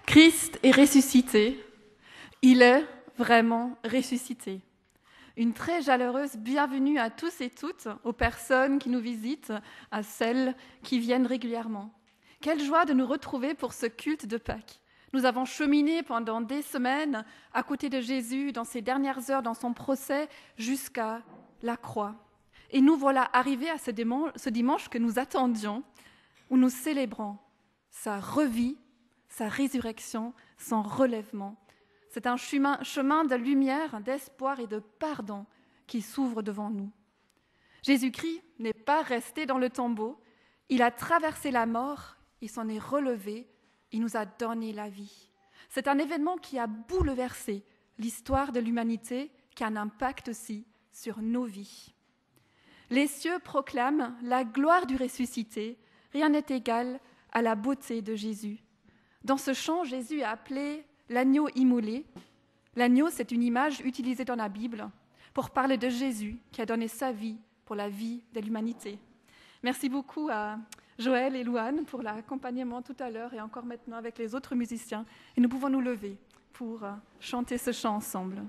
Christ est ressuscité. Il est vraiment ressuscité. Une très chaleureuse bienvenue à tous et toutes, aux personnes qui nous visitent, à celles qui viennent régulièrement. Quelle joie de nous retrouver pour ce culte de Pâques. Nous avons cheminé pendant des semaines à côté de Jésus dans ses dernières heures dans son procès jusqu'à la croix. Et nous voilà arrivés à ce dimanche que nous attendions, où nous célébrons sa revie, sa résurrection, son relèvement. C'est un chemin de lumière, d'espoir et de pardon qui s'ouvre devant nous. Jésus-Christ n'est pas resté dans le tombeau, il a traversé la mort, il s'en est relevé, il nous a donné la vie. C'est un événement qui a bouleversé l'histoire de l'humanité, qui a un impact aussi sur nos vies. Les cieux proclament la gloire du ressuscité, rien n'est égal à la beauté de Jésus. Dans ce chant, Jésus est appelé l'agneau immolé. L'agneau, c'est une image utilisée dans la Bible pour parler de Jésus qui a donné sa vie pour la vie de l'humanité. Merci beaucoup à Joël et Louane pour l'accompagnement tout à l'heure et encore maintenant avec les autres musiciens. Et nous pouvons nous lever pour chanter ce chant ensemble.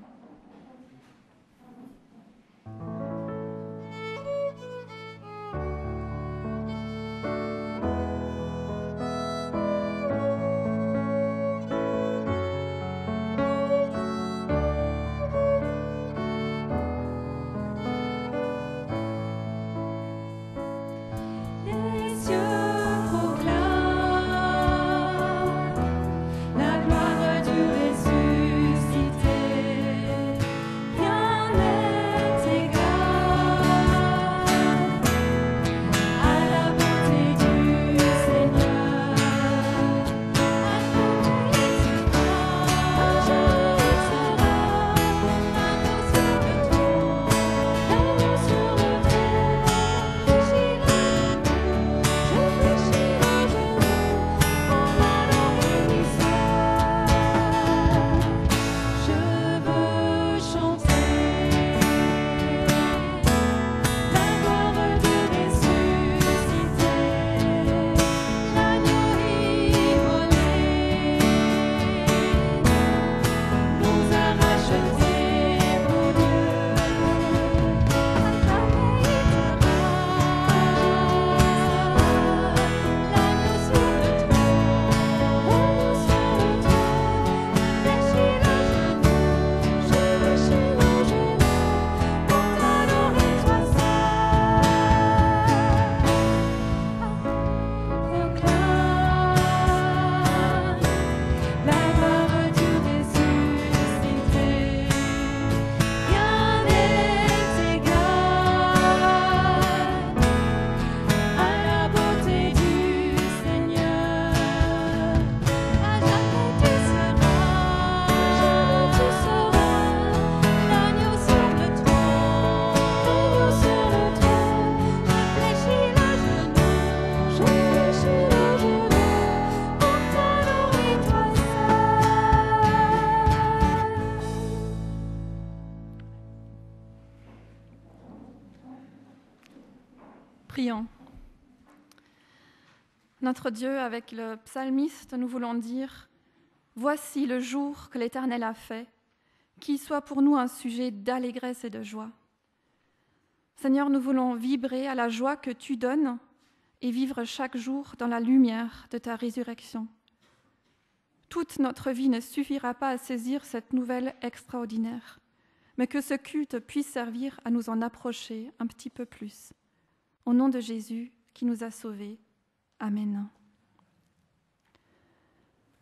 Prions. Notre Dieu, avec le psalmiste, nous voulons dire « Voici le jour que l'Éternel a fait, qu'il soit pour nous un sujet d'allégresse et de joie. » Seigneur, nous voulons vibrer à la joie que tu donnes et vivre chaque jour dans la lumière de ta résurrection. Toute notre vie ne suffira pas à saisir cette nouvelle extraordinaire, mais que ce culte puisse servir à nous en approcher un petit peu plus. Au nom de Jésus qui nous a sauvés. Amen.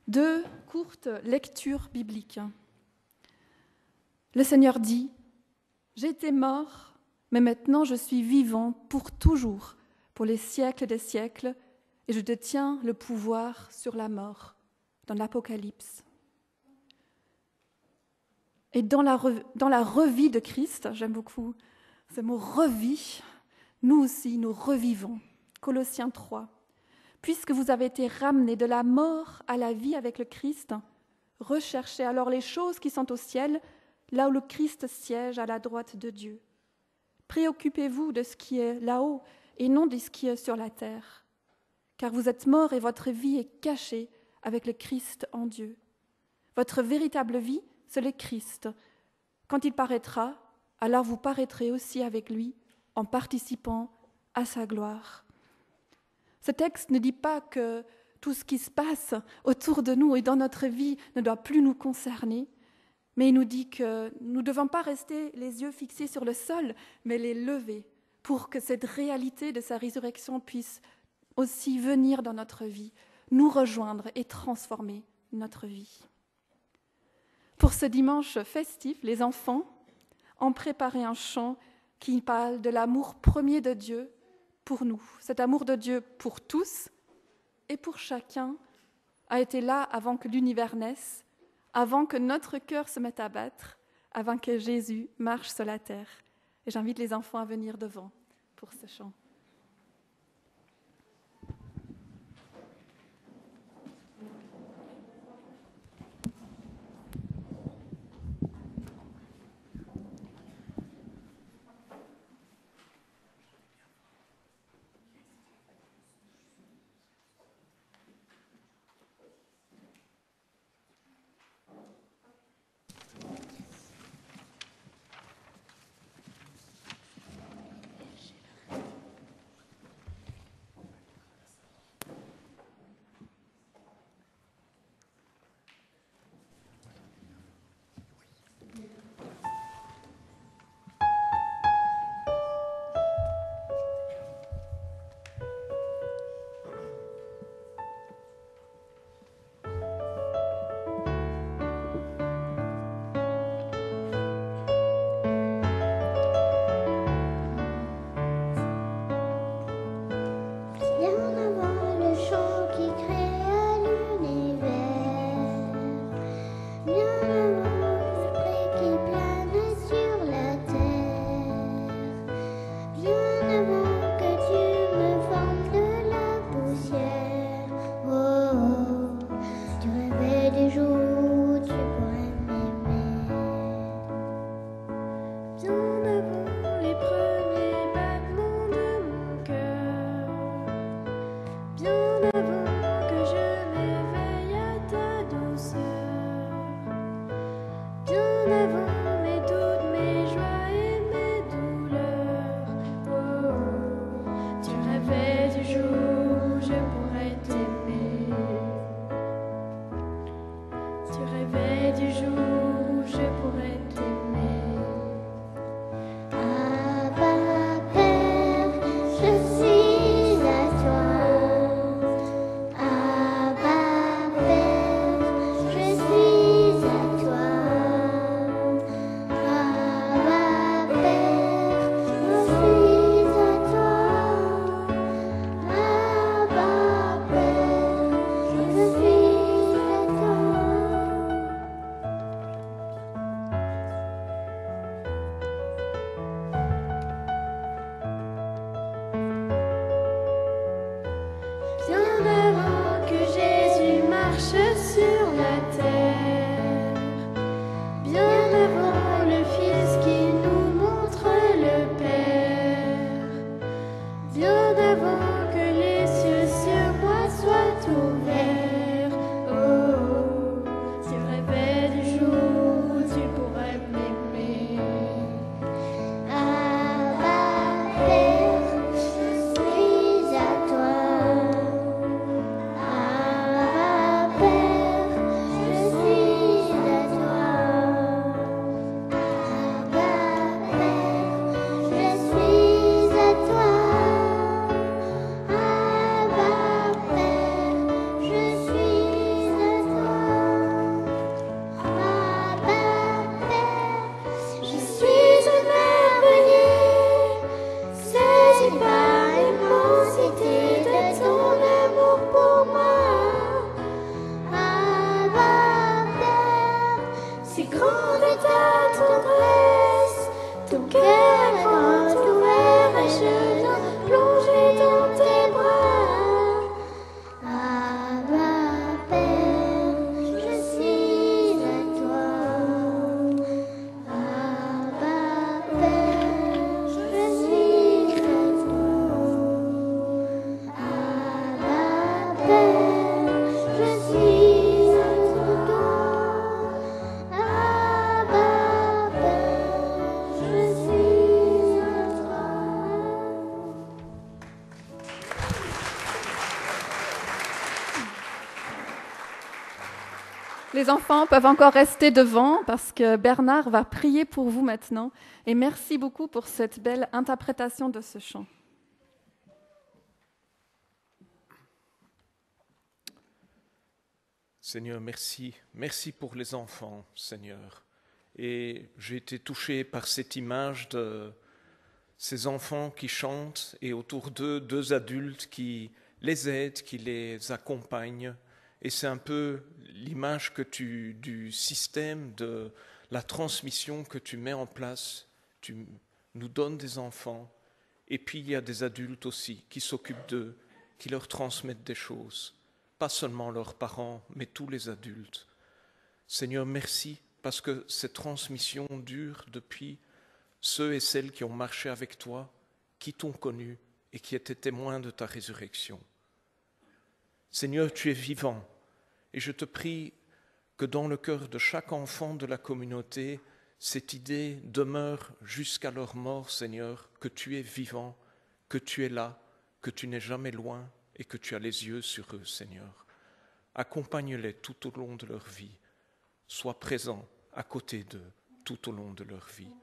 2 courtes lectures bibliques. Le Seigneur dit « J'étais mort, mais maintenant je suis vivant pour toujours, pour les siècles des siècles, et je détiens le pouvoir sur la mort. » Dans l'Apocalypse. Et dans la revie de Christ, j'aime beaucoup ce mot « revie », nous aussi, nous revivons. Colossiens 3. Puisque vous avez été ramenés de la mort à la vie avec le Christ, recherchez alors les choses qui sont au ciel, là où le Christ siège à la droite de Dieu. Préoccupez-vous de ce qui est là-haut et non de ce qui est sur la terre. Car vous êtes morts et votre vie est cachée avec le Christ en Dieu. Votre véritable vie, c'est le Christ. Quand il paraîtra, alors vous paraîtrez aussi avec lui en participant à sa gloire. Ce texte ne dit pas que tout ce qui se passe autour de nous et dans notre vie ne doit plus nous concerner, mais il nous dit que nous ne devons pas rester les yeux fixés sur le sol, mais les lever pour que cette réalité de sa résurrection puisse aussi venir dans notre vie, nous rejoindre et transformer notre vie. Pour ce dimanche festif, les enfants ont préparé un chant qui parle de l'amour premier de Dieu pour nous. Cet amour de Dieu pour tous et pour chacun a été là avant que l'univers naisse, avant que notre cœur se mette à battre, avant que Jésus marche sur la terre. Et j'invite les enfants à venir devant pour ce chant. Je suis Les enfants peuvent encore rester devant parce que Bernard va prier pour vous maintenant. Et merci beaucoup pour cette belle interprétation de ce chant. Seigneur, merci. Merci pour les enfants, Seigneur. Et j'ai été touché par cette image de ces enfants qui chantent et autour d'eux, deux adultes qui les aident, qui les accompagnent. Et c'est un peu l'image du système, de la transmission que tu mets en place. Tu nous donnes des enfants. Et puis il y a des adultes aussi qui s'occupent d'eux, qui leur transmettent des choses. Pas seulement leurs parents, mais tous les adultes. Seigneur, merci parce que cette transmission dure depuis ceux et celles qui ont marché avec toi, qui t'ont connu et qui étaient témoins de ta résurrection. Seigneur, tu es vivant et je te prie que dans le cœur de chaque enfant de la communauté, cette idée demeure jusqu'à leur mort, Seigneur, que tu es vivant, que tu es là, que tu n'es jamais loin et que tu as les yeux sur eux, Seigneur. Accompagne-les tout au long de leur vie. Sois présent à côté d'eux tout au long de leur vie.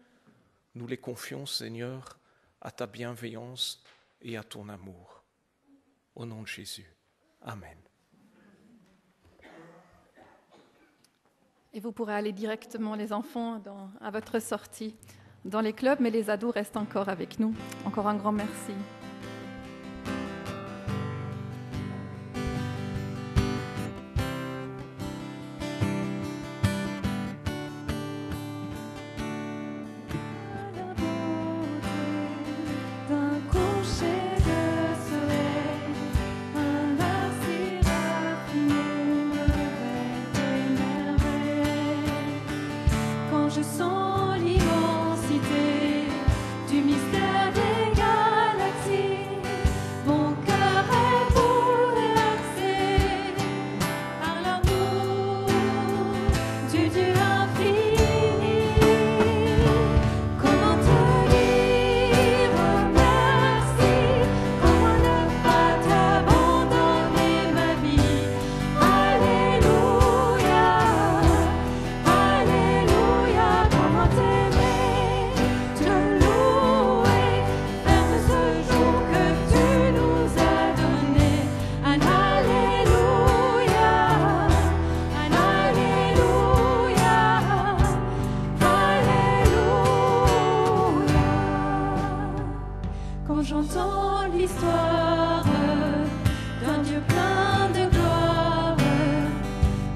Nous les confions, Seigneur, à ta bienveillance et à ton amour. Au nom de Jésus. Amen. Et vous pourrez aller directement, les enfants, à votre sortie dans les clubs, mais les ados restent encore avec nous. Encore un grand merci. Je sens l'immensité du mystère des galaxies. Mon cœur est bouleversé par l'amour du Dieu infini. Comment te dire merci? Comment ne pas t'abandonner ma vie? Alléluia, Alléluia. Comment t'aimer, te louer, faire de ce jour que tu nous as donné un Alléluia, un Alléluia, Alléluia. Quand j'entends l'histoire d'un Dieu plein de gloire,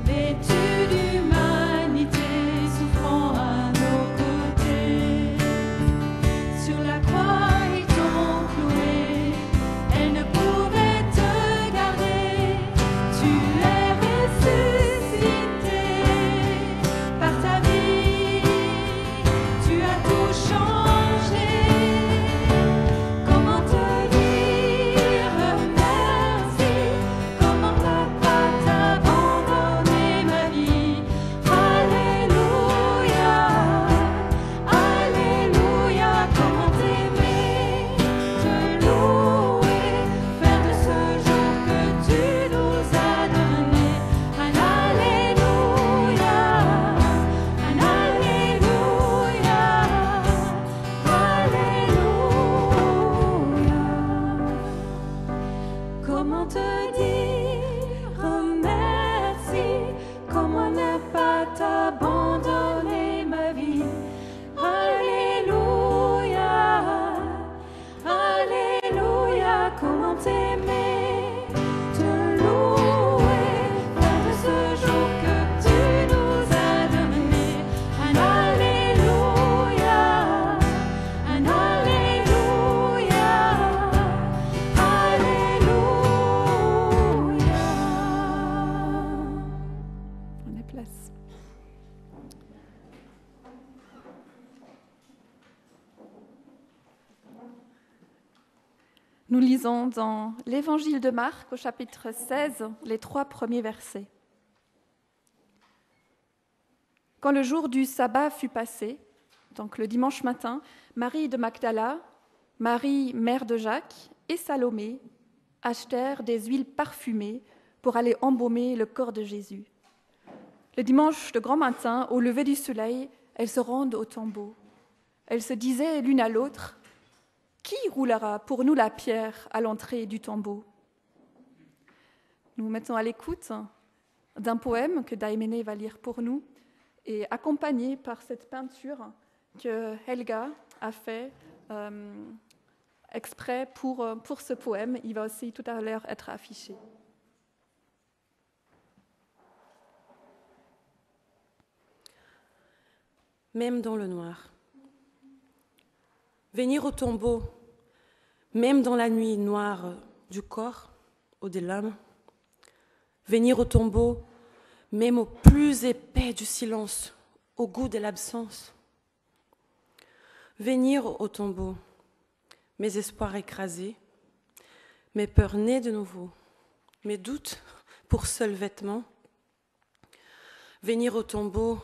vêtu d'humanité, souffrant à nos côtés. Sur la croix, ils t'ont cloué, elle ne pouvait te garder. Tu es ressuscité par ta vie, tu as tout changé. Comment te dire merci? Comment ne pas t'abandonner ma vie? Alléluia, Alléluia. Comment t'aimer, te louer, faire de ce jour que tu nous as donné un Alléluia, un Alléluia, Alléluia. Comment te dire merci? Comment ne pas t'abandonner ma vie? Alléluia, Alléluia. Comment t'aimer, te louer, faire de ce jour que tu nous as donné un Alléluia, un Alléluia, Alléluia. Prenez place. Nous lisons dans l'Évangile de Marc, au chapitre 16, les 3 premiers versets. Quand le jour du sabbat fut passé, donc le dimanche matin, Marie de Magdala, Marie, mère de Jacques, et Salomé achetèrent des huiles parfumées pour aller embaumer le corps de Jésus. Le dimanche de grand matin, au lever du soleil, elles se rendent au tombeau. Elles se disaient l'une à l'autre, « Qui roulera pour nous la pierre à l'entrée du tombeau ?» Nous nous mettons à l'écoute d'un poème que Daimene va lire pour nous et accompagné par cette peinture que Helga a fait exprès pour ce poème. Il va aussi tout à l'heure être affiché. Même dans le noir. Venir au tombeau, même dans la nuit noire du corps ou de l'âme. Venir au tombeau, même au plus épais du silence, au goût de l'absence. Venir au tombeau, mes espoirs écrasés, mes peurs nées de nouveau, mes doutes pour seul vêtement. Venir au tombeau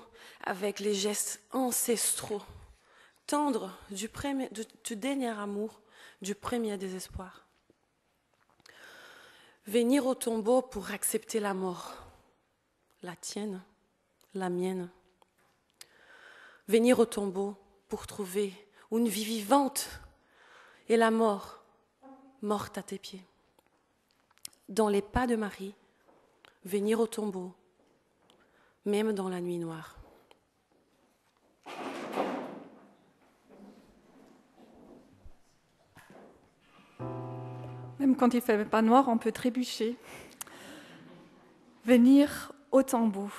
avec les gestes ancestraux, tendres du dernier amour, du premier désespoir. Venir au tombeau pour accepter la mort, la tienne, la mienne. Venir au tombeau pour trouver une vie vivante et la mort, morte à tes pieds. Dans les pas de Marie, venir au tombeau, même dans la nuit noire. Même quand il ne fait pas noir, on peut trébucher. Venir au tombeau,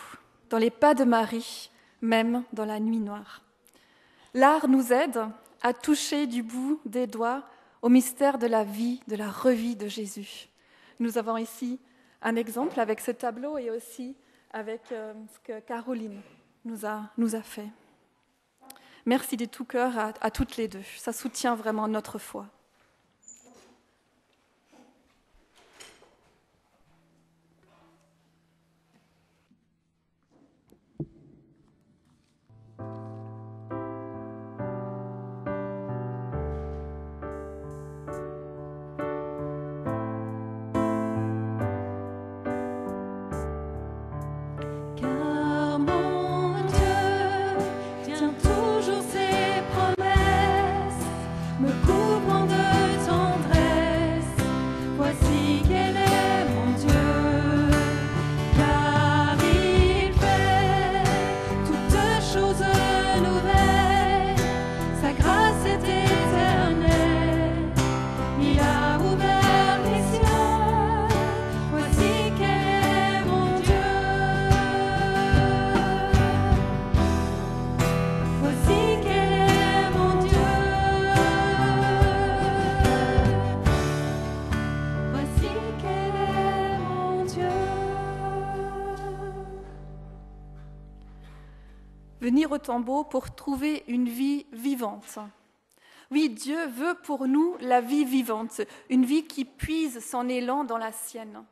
dans les pas de Marie, même dans la nuit noire. L'art nous aide à toucher du bout des doigts au mystère de la vie, de la revie de Jésus. Nous avons ici un exemple avec ce tableau et aussi avec ce que Caroline nous a fait. Merci de tout cœur à toutes les deux. Ça soutient vraiment notre foi. Car mon Dieu tient toujours ses promesses, me couvrant de tendresse. Voici quel est mon Dieu, car il fait toutes choses nouvelles. Sa grâce est éternelle, il a ouvert les cieux. Voici quel est mon Dieu. Voici quel est mon Dieu. Voici quel est mon Dieu. Venir au tombeau pour trouver une vie vivante. Oui, Dieu veut pour nous la vie vivante, une vie qui puise son élan dans la sienne.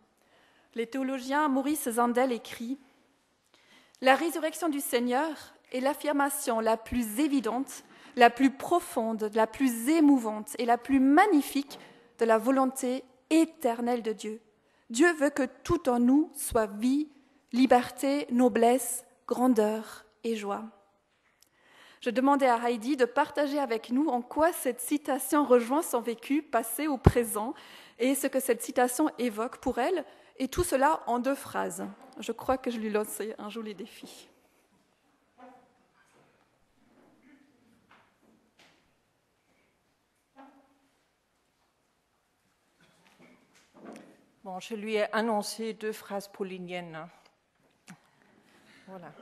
Le théologien Maurice Zandel écrit « La résurrection du Seigneur est l'affirmation la plus évidente, la plus profonde, la plus émouvante et la plus magnifique de la volonté éternelle de Dieu. Dieu veut que tout en nous soit vie, liberté, noblesse, grandeur et joie. » Je demandais à Heidi de partager avec nous en quoi cette citation rejoint son vécu passé ou présent et ce que cette citation évoque pour elle, et tout cela en 2 phrases. Je crois que je lui lançais un joli défi. Bon, je lui ai annoncé 2 phrases pauliniennes. Voilà.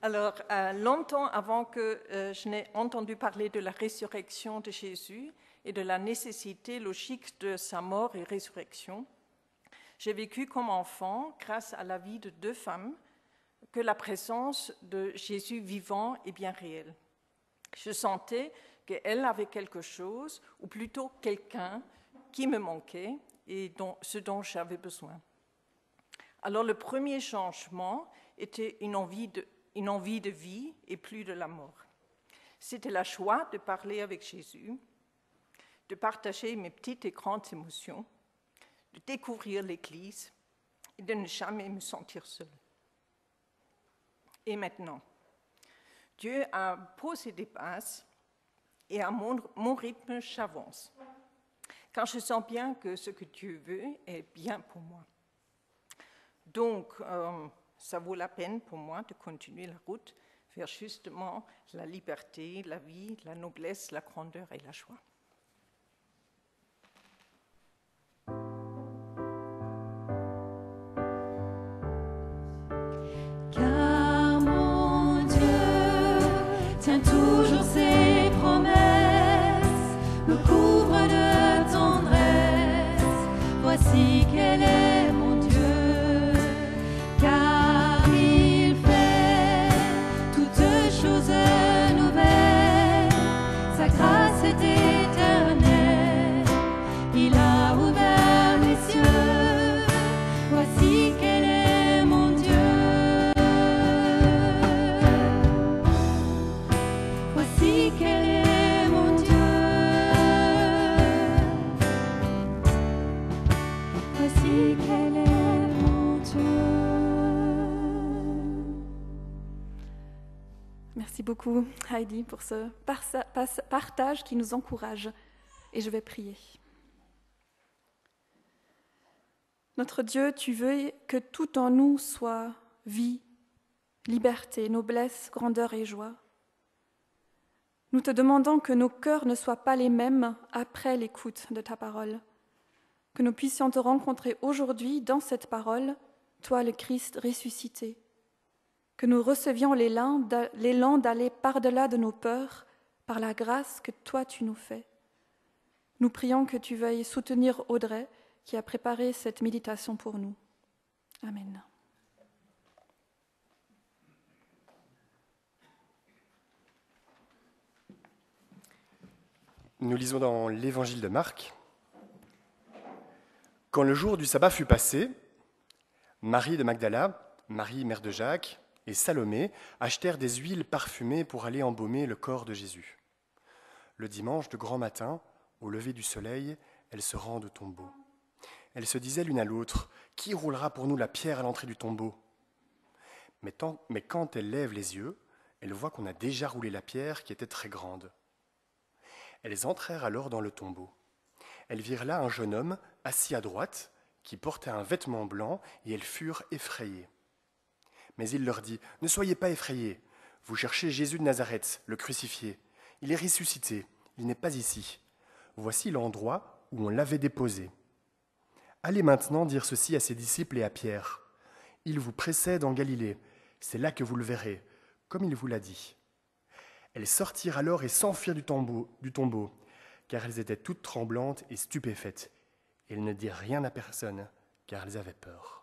Alors, longtemps avant que je n'ai entendu parler de la résurrection de Jésus et de la nécessité logique de sa mort et résurrection, j'ai vécu comme enfant, grâce à la vie de 2 femmes, que la présence de Jésus vivant est bien réelle. Je sentais qu'elle avait quelque chose, ou plutôt quelqu'un, qui me manquait et ce dont j'avais besoin. Alors le premier changement était une envie de vie et plus de la mort. C'était la joie de parler avec Jésus, de partager mes petites et grandes émotions, de découvrir l'Église et de ne jamais me sentir seule. Et maintenant, Dieu a posé des bases et à mon rythme, j'avance. Car je sens bien que ce que Dieu veut est bien pour moi. Donc, ça vaut la peine pour moi de continuer la route vers justement la liberté, la vie, la noblesse, la grandeur et la joie. Car mon Dieu tient toujours ses promesses, me couvre de tendresse. Voici quel est mon Dieu, car il fait toutes choses nouvelles. Sa grâce est éternelle, il a ouvert les cieux. Voici quel est mon Dieu. Voici quel est mon Dieu. Voici quel est mon Dieu. Merci beaucoup, Heidi, pour ce partage qui nous encourage. Et je vais prier. Notre Dieu, tu veux que tout en nous soit vie, liberté, noblesse, grandeur et joie. Nous te demandons que nos cœurs ne soient pas les mêmes après l'écoute de ta parole, que nous puissions te rencontrer aujourd'hui dans cette parole, toi le Christ ressuscité, que nous recevions l'élan d'aller par-delà de nos peurs par la grâce que toi tu nous fais. Nous prions que tu veuilles soutenir Audrey qui a préparé cette méditation pour nous. Amen. Nous lisons dans l'évangile de Marc. Quand le jour du sabbat fut passé, Marie de Magdala, Marie mère de Jacques et Salomé achetèrent des huiles parfumées pour aller embaumer le corps de Jésus. Le dimanche de grand matin, au lever du soleil, elles se rendent au tombeau. Elles se disaient l'une à l'autre, « Qui roulera pour nous la pierre à l'entrée du tombeau ?» Mais quand elles lèvent les yeux, elles voient qu'on a déjà roulé la pierre qui était très grande. Elles entrèrent alors dans le tombeau. Elles virent là un jeune homme assis à droite, qui portait un vêtement blanc, et elles furent effrayées. Mais il leur dit, « Ne soyez pas effrayés, vous cherchez Jésus de Nazareth, le crucifié. Il est ressuscité, il n'est pas ici. Voici l'endroit où on l'avait déposé. Allez maintenant dire ceci à ses disciples et à Pierre. Il vous précède en Galilée, c'est là que vous le verrez, comme il vous l'a dit. » Elles sortirent alors et s'enfuirent du tombeau, car elles étaient toutes tremblantes et stupéfaites. Et elles ne dirent rien à personne, car elles avaient peur.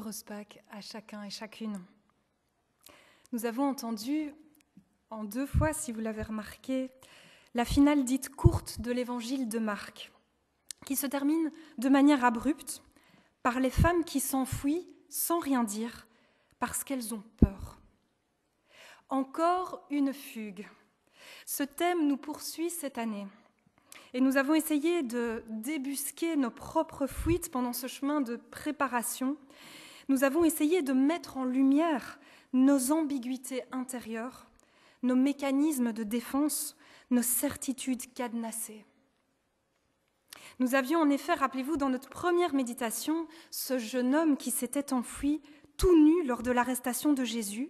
Heureuse Pâques à chacun et chacune. Nous avons entendu, en 2 fois, si vous l'avez remarqué, la finale dite courte de l'évangile de Marc, qui se termine de manière abrupte par les femmes qui s'enfuient sans rien dire parce qu'elles ont peur. Encore une fugue. Ce thème nous poursuit cette année. Et nous avons essayé de débusquer nos propres fuites pendant ce chemin de préparation. Nous avons essayé de mettre en lumière nos ambiguïtés intérieures, nos mécanismes de défense, nos certitudes cadenassées. Nous avions en effet, rappelez-vous, dans notre première méditation, ce jeune homme qui s'était enfui tout nu lors de l'arrestation de Jésus,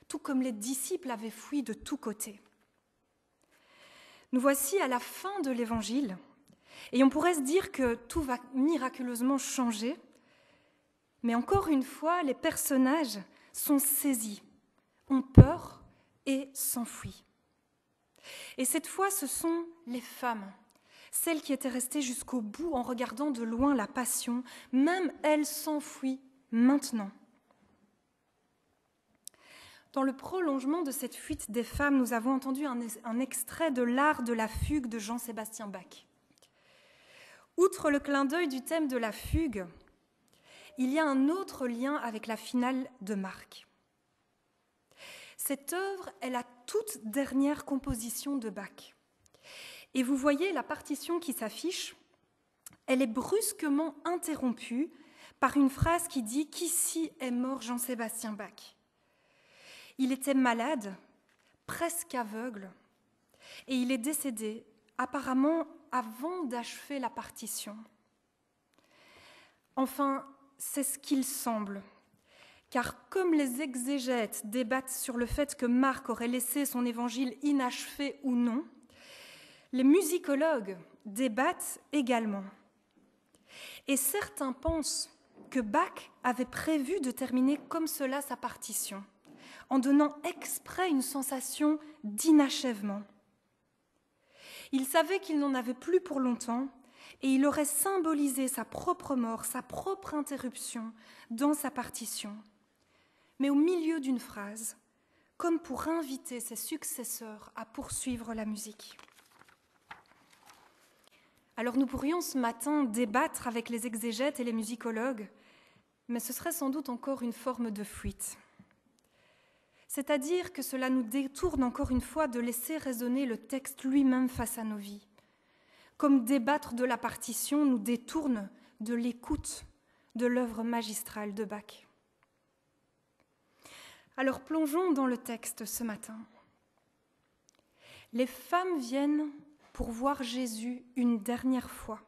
tout comme les disciples avaient fui de tous côtés. Nous voici à la fin de l'Évangile, et on pourrait se dire que tout va miraculeusement changer, mais encore une fois, les personnages sont saisis, ont peur et s'enfuient. Et cette fois, ce sont les femmes, celles qui étaient restées jusqu'au bout en regardant de loin la passion, même elles s'enfuient maintenant. Dans le prolongement de cette fuite des femmes, nous avons entendu un extrait de l'art de la fugue de Jean-Sébastien Bach. Outre le clin d'œil du thème de la fugue, il y a un autre lien avec la finale de Marc. Cette œuvre est la toute dernière composition de Bach. Et vous voyez la partition qui s'affiche, elle est brusquement interrompue par une phrase qui dit « Qu'ici est mort Jean-Sébastien Bach ». Il était malade, presque aveugle, et il est décédé apparemment avant d'achever la partition. Enfin, c'est ce qu'il semble, car comme les exégètes débattent sur le fait que Marc aurait laissé son évangile inachevé ou non, les musicologues débattent également. Et certains pensent que Bach avait prévu de terminer comme cela sa partition, en donnant exprès une sensation d'inachèvement. Il savait qu'il n'en avait plus pour longtemps et il aurait symbolisé sa propre mort, sa propre interruption dans sa partition. Mais au milieu d'une phrase, comme pour inviter ses successeurs à poursuivre la musique. Alors nous pourrions ce matin débattre avec les exégètes et les musicologues, mais ce serait sans doute encore une forme de fuite. C'est-à-dire que cela nous détourne encore une fois de laisser résonner le texte lui-même face à nos vies. Comme débattre de la partition nous détourne de l'écoute de l'œuvre magistrale de Bach. Alors plongeons dans le texte ce matin. Les femmes viennent pour voir Jésus une dernière fois.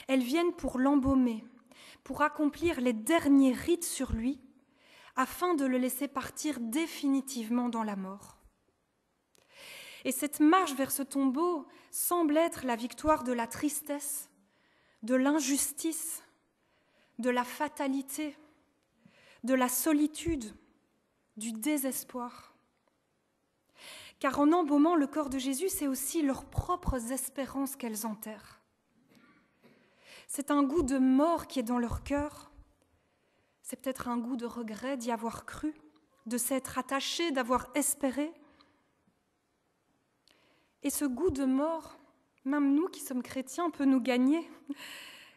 Elles viennent pour l'embaumer, pour accomplir les derniers rites sur lui, afin de le laisser partir définitivement dans la mort. Et cette marche vers ce tombeau semble être la victoire de la tristesse, de l'injustice, de la fatalité, de la solitude, du désespoir. Car en embaumant le corps de Jésus, c'est aussi leurs propres espérances qu'elles enterrent. C'est un goût de mort qui est dans leur cœur. C'est peut-être un goût de regret d'y avoir cru, de s'être attaché, d'avoir espéré. Et ce goût de mort, même nous qui sommes chrétiens, peut nous gagner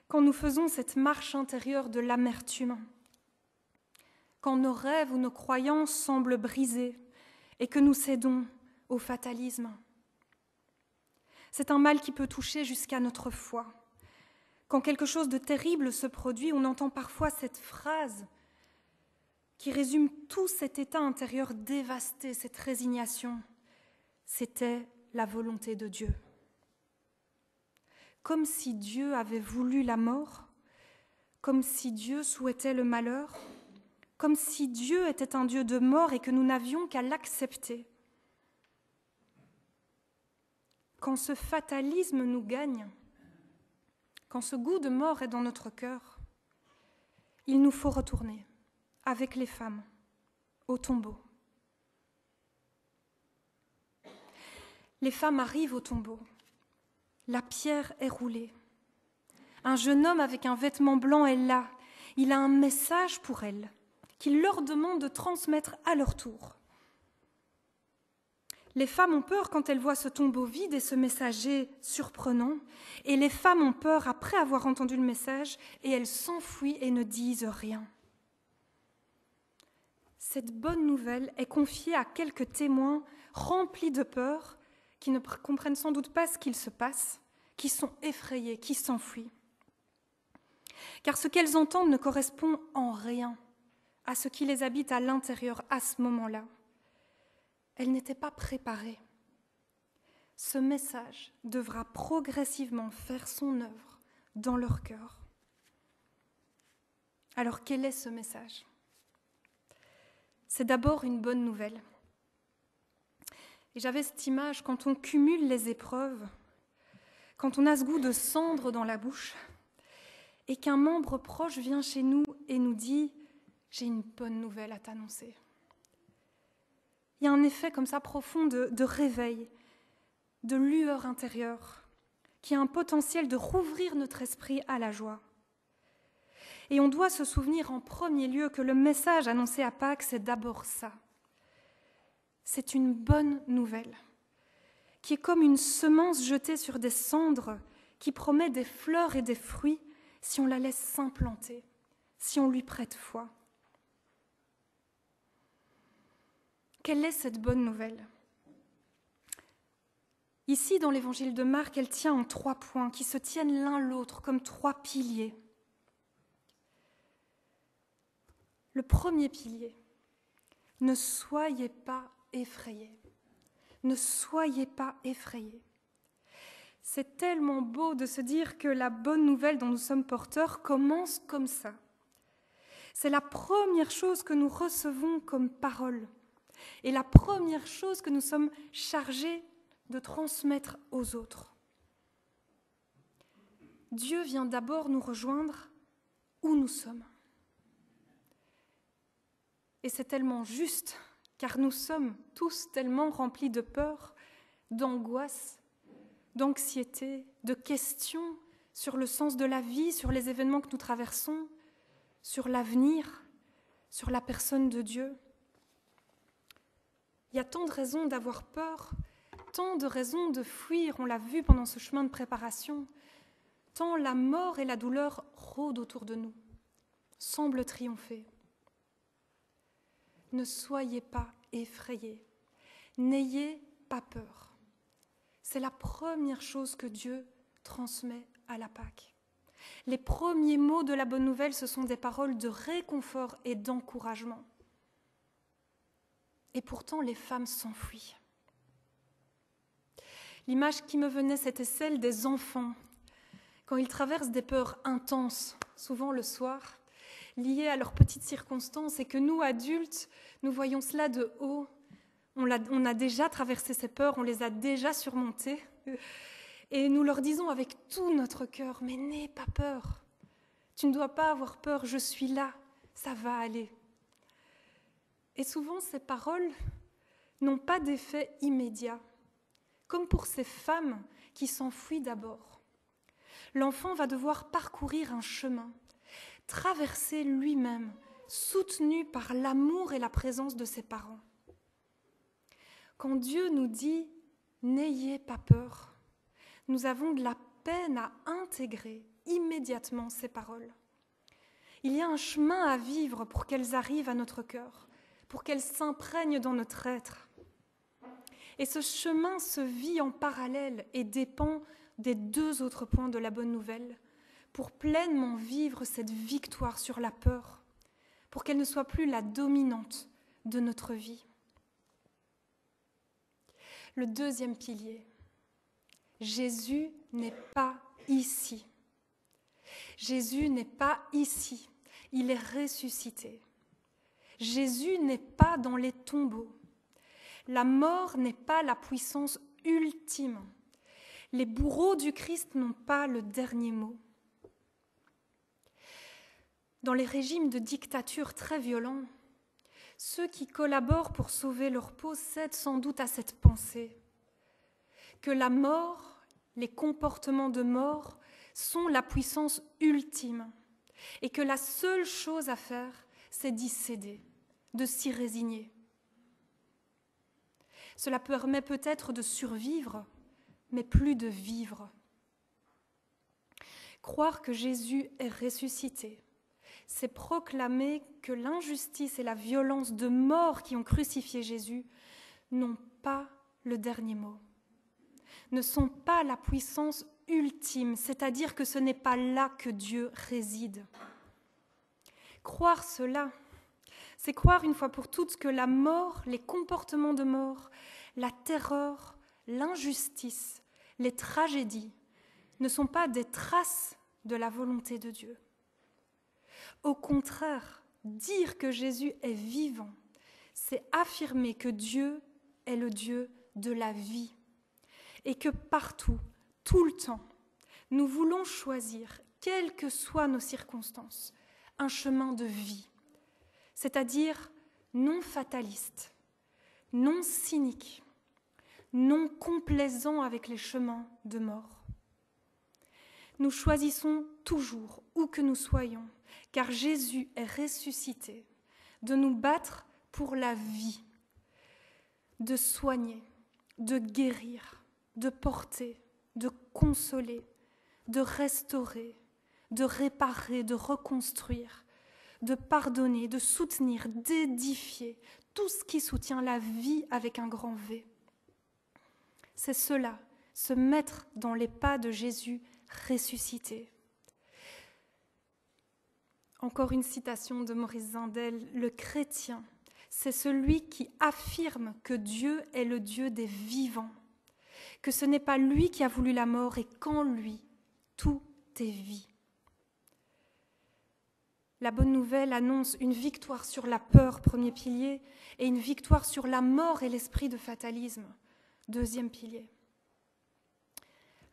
quand nous faisons cette marche intérieure de l'amertume, quand nos rêves ou nos croyances semblent brisées et que nous cédons au fatalisme. C'est un mal qui peut toucher jusqu'à notre foi. Quand quelque chose de terrible se produit, on entend parfois cette phrase qui résume tout cet état intérieur dévasté, cette résignation. C'était la volonté de Dieu. Comme si Dieu avait voulu la mort, comme si Dieu souhaitait le malheur, comme si Dieu était un Dieu de mort et que nous n'avions qu'à l'accepter. Quand ce fatalisme nous gagne, quand ce goût de mort est dans notre cœur, il nous faut retourner, avec les femmes, au tombeau. Les femmes arrivent au tombeau. La pierre est roulée. Un jeune homme avec un vêtement blanc est là. Il a un message pour elles qu'il leur demande de transmettre à leur tour. Les femmes ont peur quand elles voient ce tombeau vide et ce messager surprenant, et les femmes ont peur après avoir entendu le message, et elles s'enfuient et ne disent rien. Cette bonne nouvelle est confiée à quelques témoins remplis de peur, qui ne comprennent sans doute pas ce qu'il se passe, qui sont effrayés, qui s'enfuient. Car ce qu'elles entendent ne correspond en rien à ce qui les habite à l'intérieur à ce moment-là. Elles n'étaient pas préparées. Ce message devra progressivement faire son œuvre dans leur cœur. Alors quel est ce message ? C'est d'abord une bonne nouvelle. Et j'avais cette image, quand on cumule les épreuves, quand on a ce goût de cendre dans la bouche, et qu'un membre proche vient chez nous et nous dit « J'ai une bonne nouvelle à t'annoncer ». Il y a un effet comme ça profond de réveil, de lueur intérieure, qui a un potentiel de rouvrir notre esprit à la joie. Et on doit se souvenir en premier lieu que le message annoncé à Pâques, c'est d'abord ça. C'est une bonne nouvelle, qui est comme une semence jetée sur des cendres, qui promet des fleurs et des fruits si on la laisse s'implanter, si on lui prête foi. Quelle est cette bonne nouvelle ? Ici, dans l'évangile de Marc, elle tient en 3 points qui se tiennent l'un l'autre comme 3 piliers. Le premier pilier, ne soyez pas effrayés. Ne soyez pas effrayés. C'est tellement beau de se dire que la bonne nouvelle dont nous sommes porteurs commence comme ça. C'est la première chose que nous recevons comme parole et la première chose que nous sommes chargés de transmettre aux autres. Dieu vient d'abord nous rejoindre où nous sommes. Et c'est tellement juste, car nous sommes tous tellement remplis de peur, d'angoisse, d'anxiété, de questions sur le sens de la vie, sur les événements que nous traversons, sur l'avenir, sur la personne de Dieu. Il y a tant de raisons d'avoir peur, tant de raisons de fuir, on l'a vu pendant ce chemin de préparation, tant la mort et la douleur rôdent autour de nous, semblent triompher. Ne soyez pas effrayés, n'ayez pas peur. C'est la première chose que Dieu transmet à la Pâque. Les premiers mots de la bonne nouvelle, ce sont des paroles de réconfort et d'encouragement. Et pourtant, les femmes s'enfuient. L'image qui me venait, c'était celle des enfants. Quand ils traversent des peurs intenses, souvent le soir, liées à leurs petites circonstances, et que nous, adultes, nous voyons cela de haut. On a déjà traversé ces peurs, on les a déjà surmontées. Et nous leur disons avec tout notre cœur, mais n'aie pas peur. Tu ne dois pas avoir peur, je suis là, ça va aller. Et souvent, ces paroles n'ont pas d'effet immédiat, comme pour ces femmes qui s'enfuient d'abord. L'enfant va devoir parcourir un chemin, traverser lui-même, soutenu par l'amour et la présence de ses parents. Quand Dieu nous dit « n'ayez pas peur », nous avons de la peine à intégrer immédiatement ces paroles. Il y a un chemin à vivre pour qu'elles arrivent à notre cœur, pour qu'elles s'imprègnent dans notre être. Et ce chemin se vit en parallèle et dépend des 2 autres points de la bonne nouvelle, pour pleinement vivre cette victoire sur la peur, pour qu'elle ne soit plus la dominante de notre vie. Le 2e pilier, Jésus n'est pas ici. Jésus n'est pas ici, il est ressuscité. Jésus n'est pas dans les tombeaux. La mort n'est pas la puissance ultime. Les bourreaux du Christ n'ont pas le dernier mot. Dans les régimes de dictature très violents, ceux qui collaborent pour sauver leur peau cèdent sans doute à cette pensée que la mort, les comportements de mort sont la puissance ultime, et que la seule chose à faire, c'est d'y céder, de s'y résigner. Cela permet peut-être de survivre, mais plus de vivre. Croire que Jésus est ressuscité, c'est proclamer que l'injustice et la violence de mort qui ont crucifié Jésus n'ont pas le dernier mot, ne sont pas la puissance ultime, c'est-à-dire que ce n'est pas là que Dieu réside. Croire cela, c'est croire une fois pour toutes que la mort, les comportements de mort, la terreur, l'injustice, les tragédies ne sont pas des traces de la volonté de Dieu. Au contraire, dire que Jésus est vivant, c'est affirmer que Dieu est le Dieu de la vie et que partout, tout le temps, nous voulons choisir, quelles que soient nos circonstances, un chemin de vie, c'est-à-dire non fataliste, non cynique, non complaisant avec les chemins de mort. Nous choisissons toujours, où que nous soyons, car Jésus est ressuscité, de nous battre pour la vie, de soigner, de guérir, de porter, de consoler, de restaurer, de réparer, de reconstruire, de pardonner, de soutenir, d'édifier, tout ce qui soutient la vie avec un grand V. C'est cela, se mettre dans les pas de Jésus ressuscité. Encore une citation de Maurice Zindel, le chrétien, c'est celui qui affirme que Dieu est le Dieu des vivants, que ce n'est pas lui qui a voulu la mort et qu'en lui, tout est vie. La bonne nouvelle annonce une victoire sur la peur, premier pilier, et une victoire sur la mort et l'esprit de fatalisme, deuxième pilier.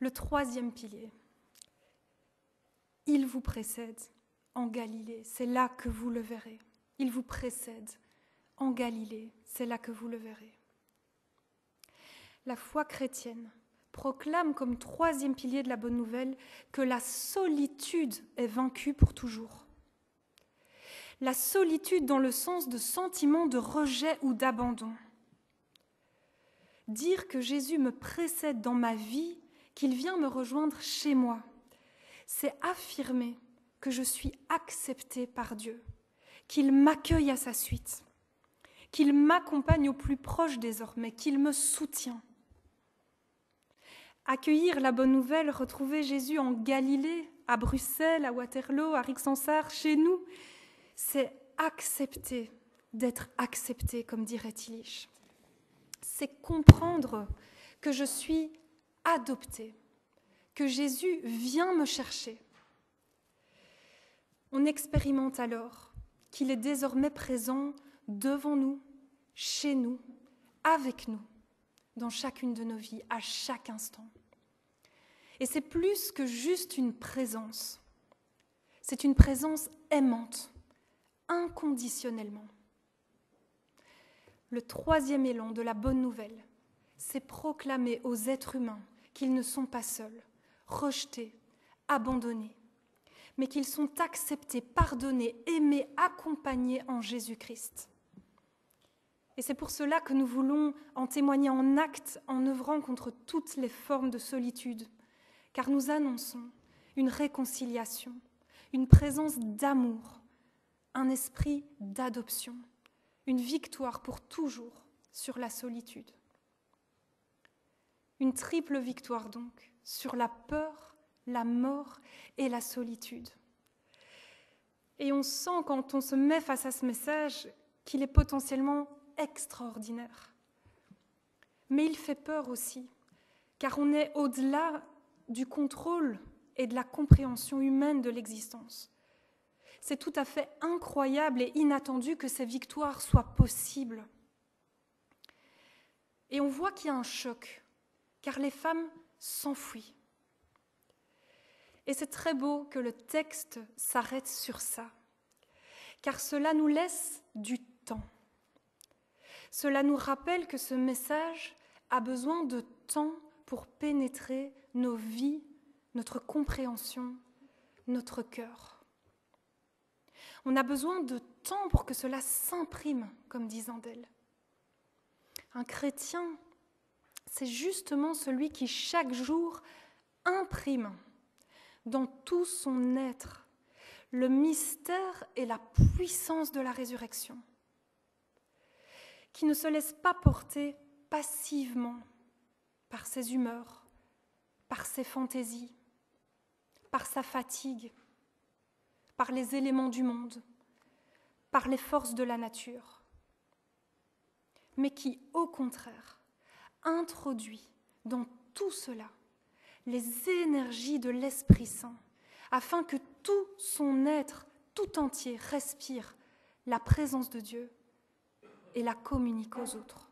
Le troisième pilier, il vous précède en Galilée, c'est là que vous le verrez. Il vous précède en Galilée, c'est là que vous le verrez. La foi chrétienne proclame comme troisième pilier de la bonne nouvelle que la solitude est vaincue pour toujours. La solitude dans le sens de sentiment de rejet ou d'abandon. Dire que Jésus me précède dans ma vie, qu'il vient me rejoindre chez moi, c'est affirmer que je suis acceptée par Dieu, qu'il m'accueille à sa suite, qu'il m'accompagne au plus proche désormais, qu'il me soutient. Accueillir la bonne nouvelle, retrouver Jésus en Galilée, à Bruxelles, à Waterloo, à Rixensart, chez nous, c'est accepter d'être accepté, comme dirait Tillich. C'est comprendre que je suis adoptée, que Jésus vient me chercher. On expérimente alors qu'il est désormais présent devant nous, chez nous, avec nous, dans chacune de nos vies, à chaque instant. Et c'est plus que juste une présence. C'est une présence aimante, inconditionnellement. Le troisième élan de la bonne nouvelle, c'est proclamer aux êtres humains qu'ils ne sont pas seuls, rejetés, abandonnés, mais qu'ils sont acceptés, pardonnés, aimés, accompagnés en Jésus-Christ. Et c'est pour cela que nous voulons en témoigner en actes, en œuvrant contre toutes les formes de solitude, car nous annonçons une réconciliation, une présence d'amour, un esprit d'adoption, une victoire pour toujours sur la solitude. Une triple victoire donc sur la peur, la mort et la solitude. Et on sent quand on se met face à ce message qu'il est potentiellement extraordinaire. Mais il fait peur aussi, car on est au-delà du contrôle et de la compréhension humaine de l'existence. C'est tout à fait incroyable et inattendu que ces victoires soient possibles. Et on voit qu'il y a un choc, car les femmes s'enfuient. Et c'est très beau que le texte s'arrête sur ça, car cela nous laisse du temps. Cela nous rappelle que ce message a besoin de temps pour pénétrer nos vies, notre compréhension, notre cœur. On a besoin de temps pour que cela s'imprime, comme dit Zindel. Un chrétien, c'est justement celui qui chaque jour imprime dans tout son être le mystère et la puissance de la résurrection, qui ne se laisse pas porter passivement par ses humeurs, par ses fantaisies, par sa fatigue, par les éléments du monde, par les forces de la nature, mais qui, au contraire, introduit dans tout cela les énergies de l'Esprit Saint, afin que tout son être, tout entier, respire la présence de Dieu et la communique aux autres.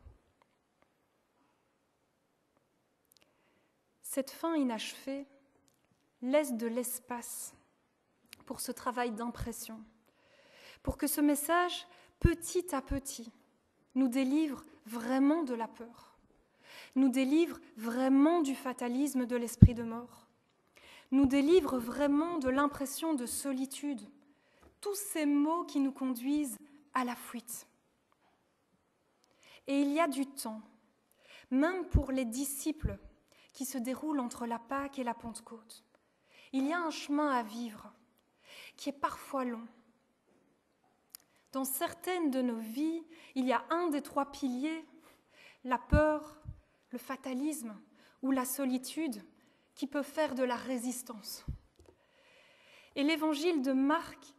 Cette fin inachevée laisse de l'espace pour ce travail d'impression, pour que ce message, petit à petit, nous délivre vraiment de la peur, nous délivre vraiment du fatalisme de l'esprit de mort, nous délivre vraiment de l'impression de solitude, tous ces mots qui nous conduisent à la fuite. Et il y a du temps, même pour les disciples qui se déroule entre la Pâque et la Pentecôte. Il y a un chemin à vivre qui est parfois long. Dans certaines de nos vies, il y a un des 3 piliers, la peur, le fatalisme ou la solitude, qui peut faire de la résistance. Et l'évangile de Marc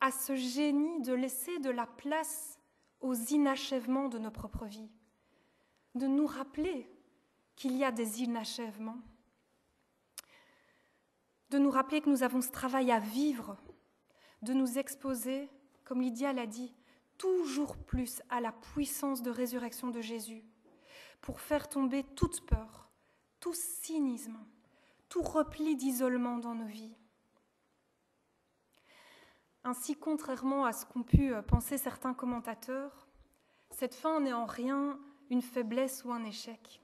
a ce génie de laisser de la place aux inachèvements de nos propres vies, de nous rappeler qu'il y a des inachèvements, de nous rappeler que nous avons ce travail à vivre, de nous exposer, comme Lydia l'a dit, toujours plus à la puissance de résurrection de Jésus, pour faire tomber toute peur, tout cynisme, tout repli d'isolement dans nos vies. Ainsi, contrairement à ce qu'ont pu penser certains commentateurs, cette fin n'est en rien une faiblesse ou un échec.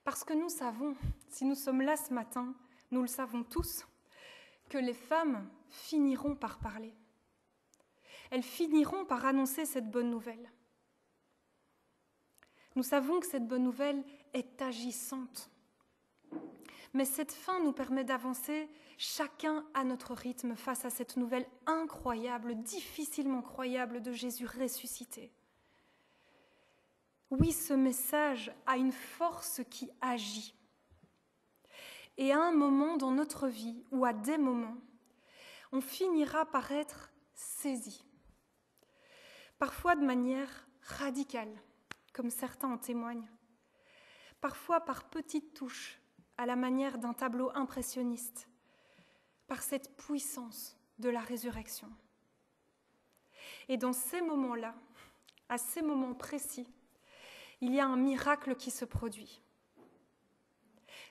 Parce que nous savons, si nous sommes là ce matin, nous le savons tous, que les femmes finiront par parler. Elles finiront par annoncer cette bonne nouvelle. Nous savons que cette bonne nouvelle est agissante. Mais cette fin nous permet d'avancer chacun à notre rythme face à cette nouvelle incroyable, difficilement croyable de Jésus ressuscité. Oui, ce message a une force qui agit. Et à un moment dans notre vie, ou à des moments, on finira par être saisi. Parfois de manière radicale, comme certains en témoignent. Parfois par petites touches, à la manière d'un tableau impressionniste, par cette puissance de la résurrection. Et dans ces moments-là, à ces moments précis, il y a un miracle qui se produit.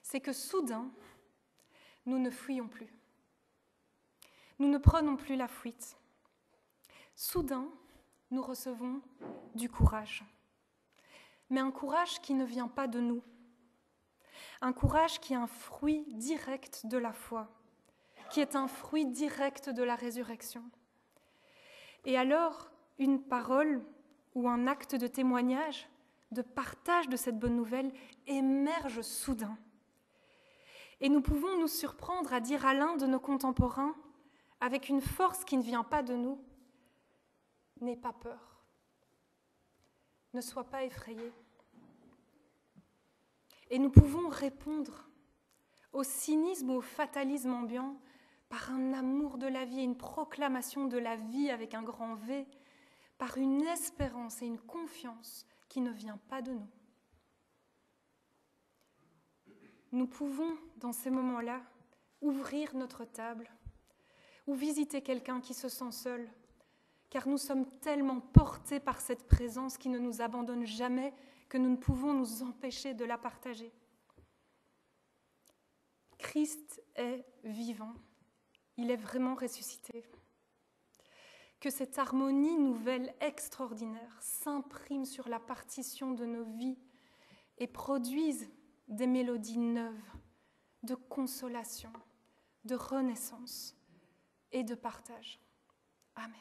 C'est que soudain, nous ne fuyons plus. Nous ne prenons plus la fuite. Soudain, nous recevons du courage. Mais un courage qui ne vient pas de nous. Un courage qui est un fruit direct de la foi, qui est un fruit direct de la résurrection. Et alors, une parole ou un acte de témoignage, de partage de cette bonne nouvelle émerge soudain. Et nous pouvons nous surprendre à dire à l'un de nos contemporains, avec une force qui ne vient pas de nous, « N'aie pas peur, ne sois pas effrayé ». Et nous pouvons répondre au cynisme ou au fatalisme ambiant par un amour de la vie, une proclamation de la vie avec un grand V, par une espérance et une confiance qui ne vient pas de nous. Nous pouvons, dans ces moments-là, ouvrir notre table ou visiter quelqu'un qui se sent seul, car nous sommes tellement portés par cette présence qui ne nous abandonne jamais que nous ne pouvons nous empêcher de la partager. Christ est vivant, il est vraiment ressuscité. Que cette harmonie nouvelle extraordinaire s'imprime sur la partition de nos vies et produise des mélodies neuves, de consolation, de renaissance et de partage. Amen.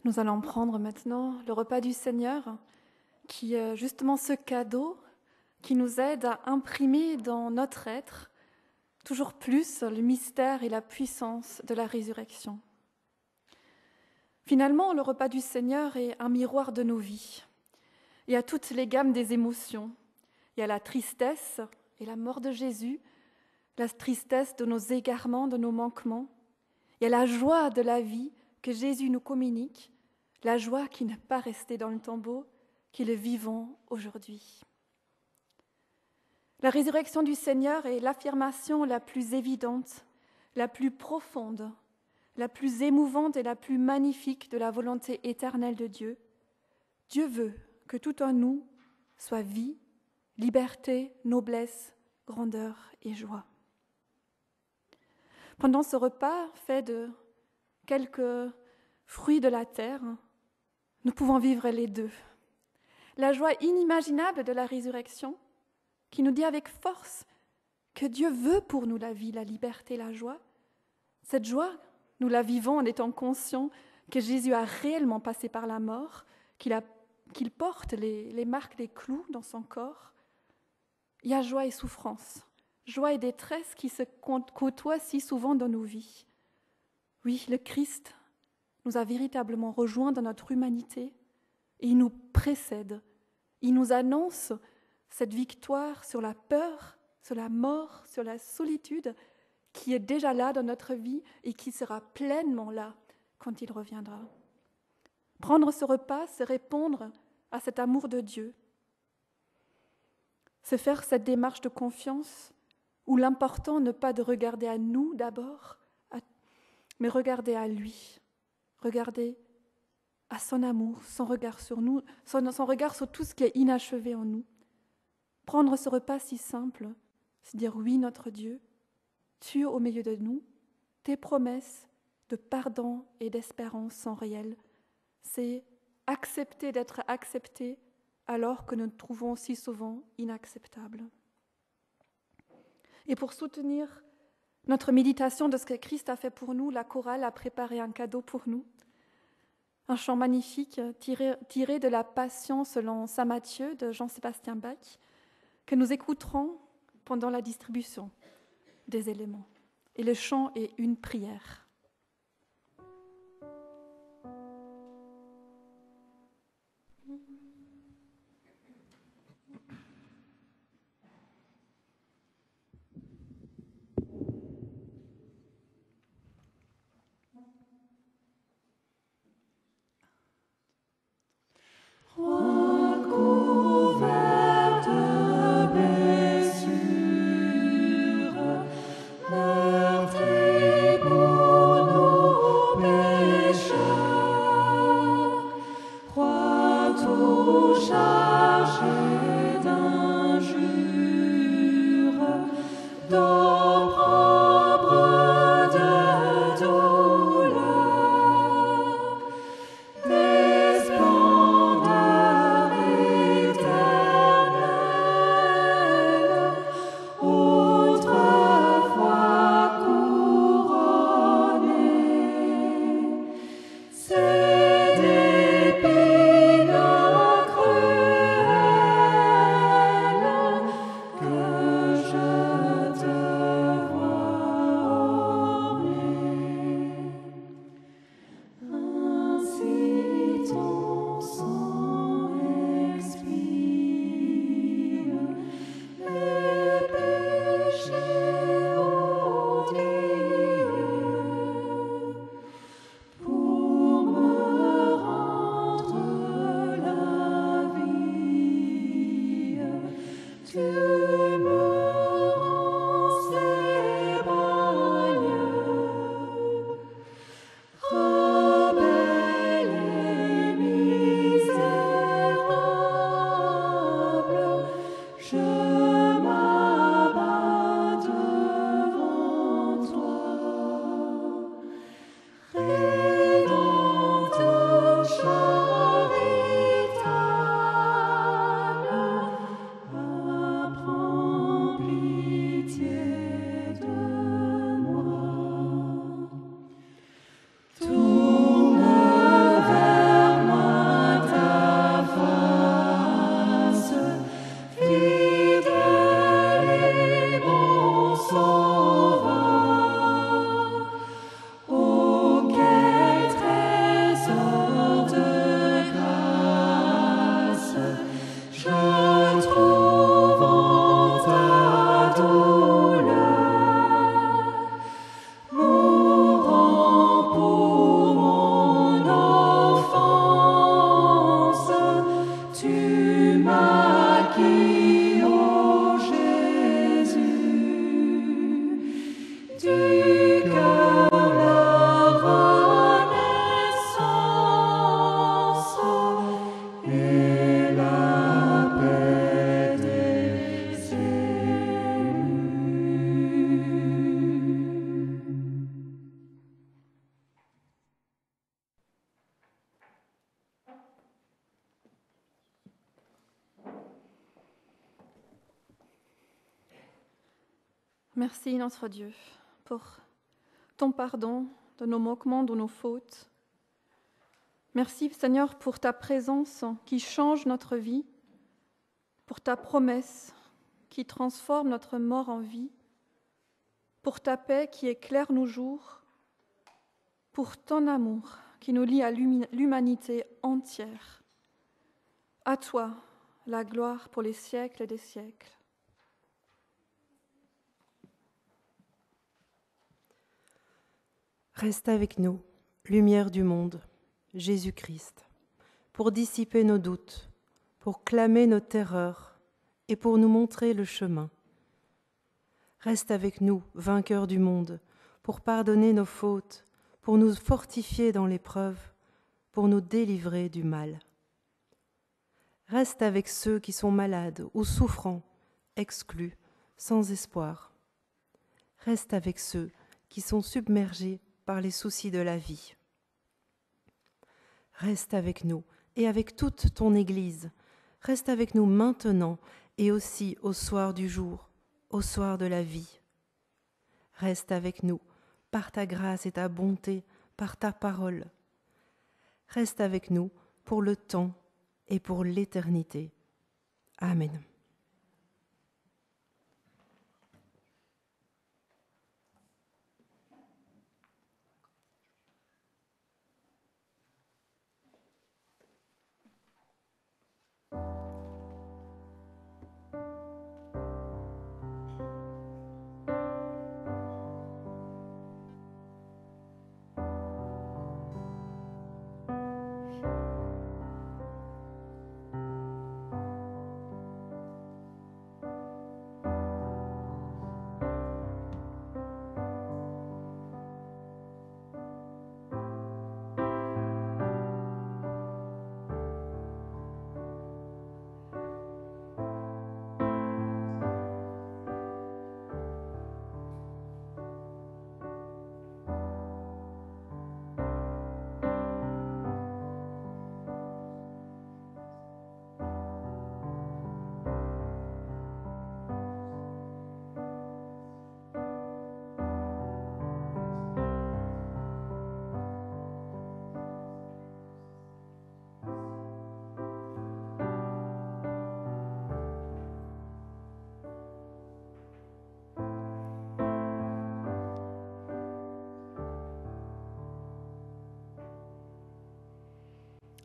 Nous allons prendre maintenant le repas du Seigneur, qui est justement ce cadeau qui nous aide à imprimer dans notre être toujours plus le mystère et la puissance de la résurrection. Finalement, le repas du Seigneur est un miroir de nos vies. Il y a toutes les gammes des émotions. Il y a la tristesse et la mort de Jésus, la tristesse de nos égarements, de nos manquements. Il y a la joie de la vie que Jésus nous communique, la joie qui n'est pas restée dans le tombeau, qui le vivons aujourd'hui. La résurrection du Seigneur est l'affirmation la plus évidente, la plus profonde, la plus émouvante et la plus magnifique de la volonté éternelle de Dieu. Dieu veut que tout en nous soit vie, liberté, noblesse, grandeur et joie. Pendant ce repas fait de quelques fruits de la terre, nous pouvons vivre les deux. La joie inimaginable de la résurrection, qui nous dit avec force que Dieu veut pour nous la vie, la liberté, la joie. Cette joie, nous la vivons en étant conscients que Jésus a réellement passé par la mort, qu'il porte les marques des clous dans son corps. Il y a joie et souffrance, joie et détresse qui se côtoient si souvent dans nos vies. Oui, le Christ nous a véritablement rejoints dans notre humanité et il nous précède. Il nous annonce cette victoire sur la peur, sur la mort, sur la solitude qui est déjà là dans notre vie et qui sera pleinement là quand il reviendra. Prendre ce repas, c'est répondre à cet amour de Dieu. C'est faire cette démarche de confiance où l'important n'est pas de regarder à nous d'abord, mais regarder à lui. Regarder à son amour, son regard sur nous, son regard sur tout ce qui est inachevé en nous. Prendre ce repas si simple, c'est dire oui, notre Dieu, tu es au milieu de nous, tes promesses de pardon et d'espérance sont réelles. C'est accepter d'être accepté alors que nous nous trouvons si souvent inacceptables. Et pour soutenir notre méditation de ce que Christ a fait pour nous, la chorale a préparé un cadeau pour nous. Un chant magnifique tiré de la Passion selon saint Matthieu de Jean-Sébastien Bach, que nous écouterons pendant la distribution des éléments. Et le chant est une prière. Que je te du cœur la renaissance et la paix des élus. Merci notre Dieu pour ton pardon de nos manquements, de nos fautes. Merci Seigneur pour ta présence qui change notre vie, pour ta promesse qui transforme notre mort en vie, pour ta paix qui éclaire nos jours, pour ton amour qui nous lie à l'humanité entière. À toi la gloire pour les siècles des siècles. Reste avec nous, lumière du monde, Jésus-Christ, pour dissiper nos doutes, pour clamer nos terreurs et pour nous montrer le chemin. Reste avec nous, vainqueur du monde, pour pardonner nos fautes, pour nous fortifier dans l'épreuve, pour nous délivrer du mal. Reste avec ceux qui sont malades ou souffrants, exclus, sans espoir. Reste avec ceux qui sont submergés par les soucis de la vie. Reste avec nous et avec toute ton Église. Reste avec nous maintenant et aussi au soir du jour, au soir de la vie. Reste avec nous par ta grâce et ta bonté, par ta parole. Reste avec nous pour le temps et pour l'éternité. Amen.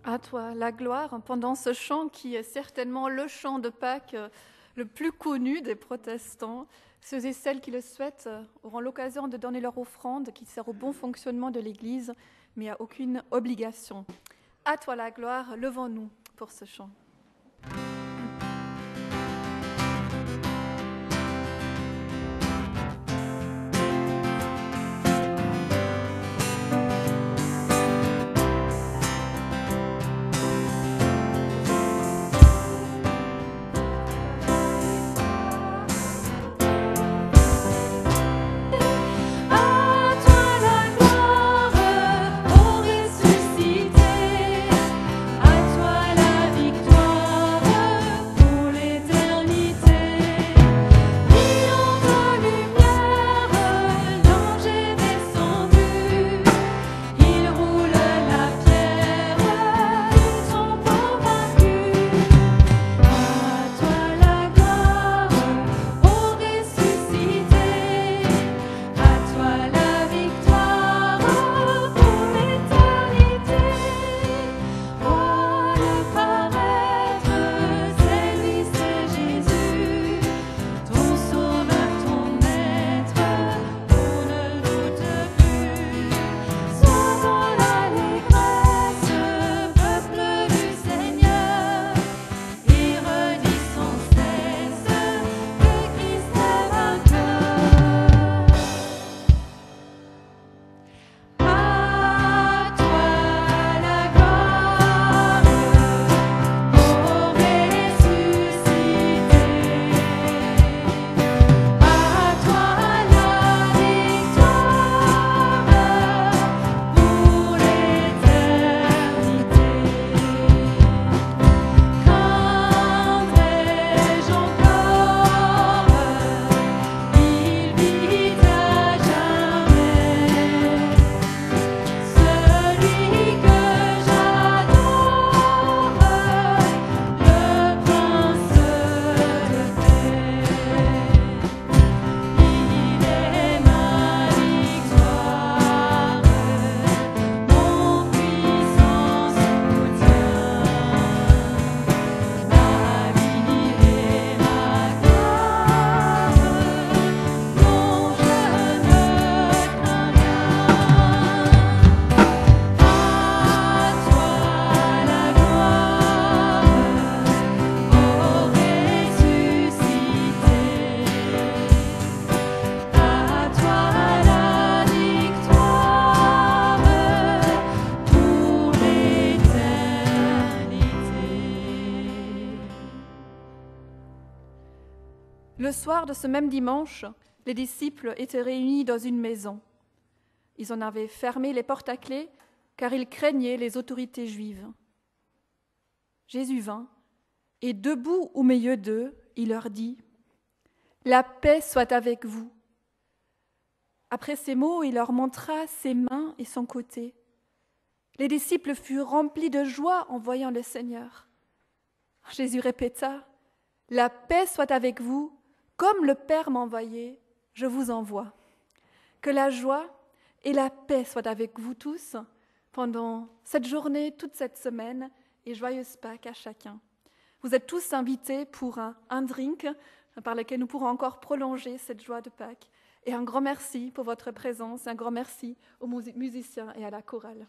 À toi la gloire pendant ce chant qui est certainement le chant de Pâques le plus connu des protestants. Ceux et celles qui le souhaitent auront l'occasion de donner leur offrande qui sert au bon fonctionnement de l'Église, mais à aucune obligation. À toi la gloire, levons-nous pour ce chant. À toi la victoire. soir de ce même dimanche, les disciples étaient réunis dans une maison. Ils en avaient fermé les portes à clé car ils craignaient les autorités juives. Jésus vint et debout au milieu d'eux, il leur dit « La paix soit avec vous ». Après ces mots, il leur montra ses mains et son côté. Les disciples furent remplis de joie en voyant le Seigneur. Jésus répéta « La paix soit avec vous, comme le Père m'a envoyé, je vous envoie. » Que la joie et la paix soient avec vous tous pendant cette journée, toute cette semaine, et joyeuse Pâques à chacun. Vous êtes tous invités pour un drink par lequel nous pourrons encore prolonger cette joie de Pâques. Et un grand merci pour votre présence, un grand merci aux musiciens et à la chorale.